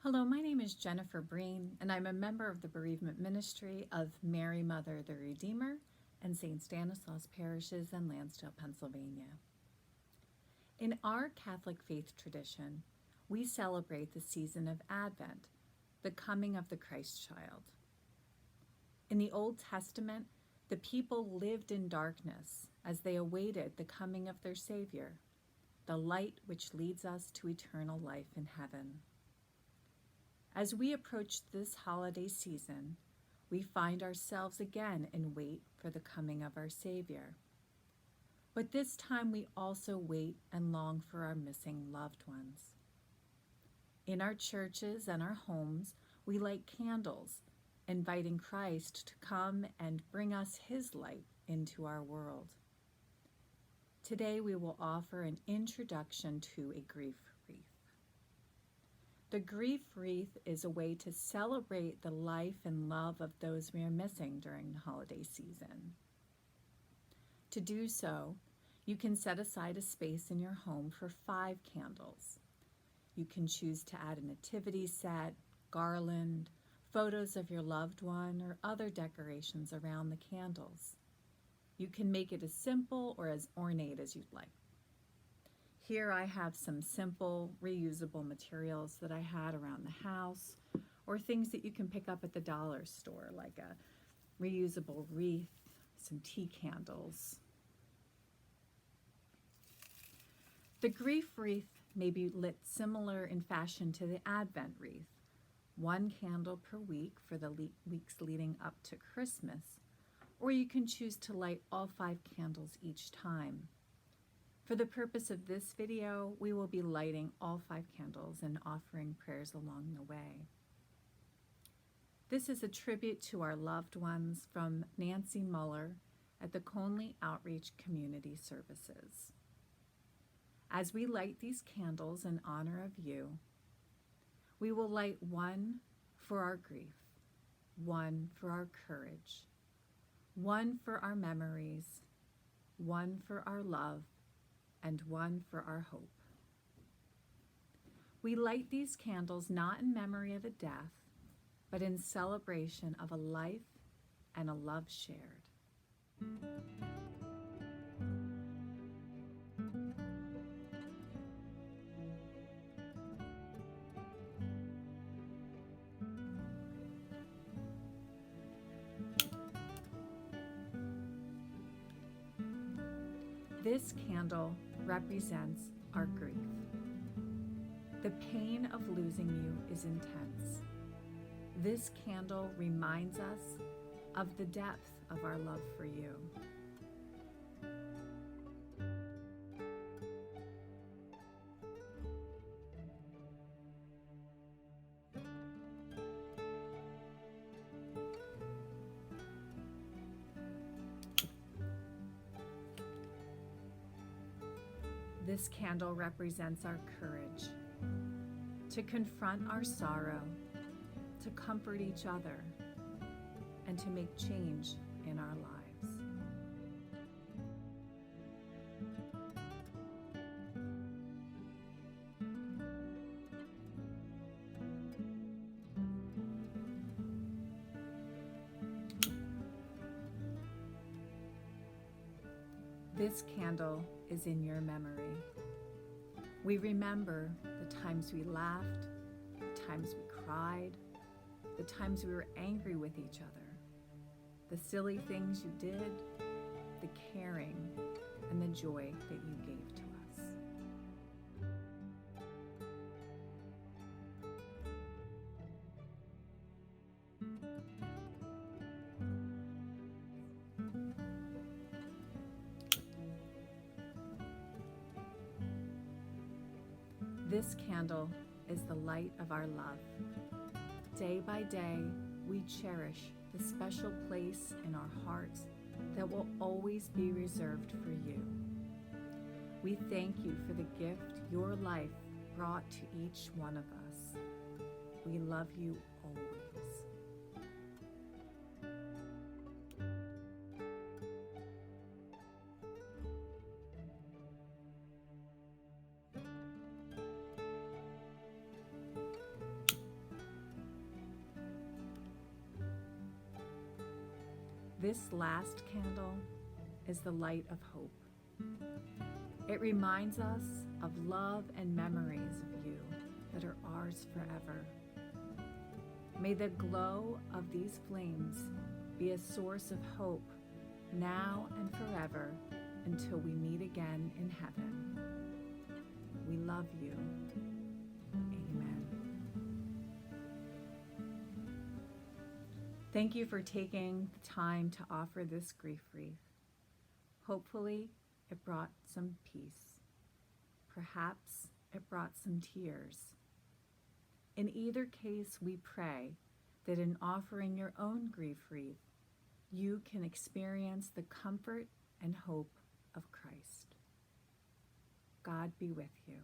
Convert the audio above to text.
Hello, my name is Jennifer Breen, and I'm a member of the Bereavement Ministry of Mary Mother the Redeemer and St. Stanislaus parishes in Lansdale, Pennsylvania. In our Catholic faith tradition, we celebrate the season of Advent, the coming of the Christ child. In the Old Testament, the people lived in darkness as they awaited the coming of their Savior, the light which leads us to eternal life in heaven. As we approach this holiday season, we find ourselves again in wait for the coming of our Savior. But this time we also wait and long for our missing loved ones. In our churches and our homes, we light candles, inviting Christ to come and bring us His light into our world. Today we will offer an introduction to a grief wreath. The grief wreath is a way to celebrate the life and love of those we are missing during the holiday season. To do so, you can set aside a space in your home for 5 candles. You can choose to add a nativity set, garland, photos of your loved one, or other decorations around the candles. You can make it as simple or as ornate as you'd like. Here I have some simple, reusable materials that I had around the house, or things that you can pick up at the dollar store, like a reusable wreath, some tea candles. The grief wreath may be lit similar in fashion to the Advent wreath, 1 candle per week for the weeks leading up to Christmas, or you can choose to light all 5 candles each time. For the purpose of this video, we will be lighting all 5 candles and offering prayers along the way. This is a tribute to our loved ones from Nancy Muller at the Conley Outreach Community Services. As we light these candles in honor of you, we will light 1 for our grief, 1 for our courage, 1 for our memories, 1 for our love, and 1 for our hope. We light these candles not in memory of a death, but in celebration of a life and a love shared. This candle represents our grief. The pain of losing you is intense. This candle reminds us of the depth of our love for you. This candle represents our courage to confront our sorrow, to comfort each other, and to make change in our lives. This candle is in your memory. We remember the times we laughed, the times we cried, the times we were angry with each other, the silly things you did, the caring, and the joy that you gave to us. This candle is the light of our love. Day by day, we cherish the special place in our hearts that will always be reserved for you. We thank you for the gift your life brought to each one of us. We love you always. This last candle is the light of hope. It reminds us of love and memories of you that are ours forever. May the glow of these flames be a source of hope now and forever until we meet again in heaven. We love you. Amen. Thank you for taking the time to offer this grief wreath. Hopefully, it brought some peace. Perhaps it brought some tears. In either case, we pray that in offering your own grief wreath, you can experience the comfort and hope of Christ. God be with you.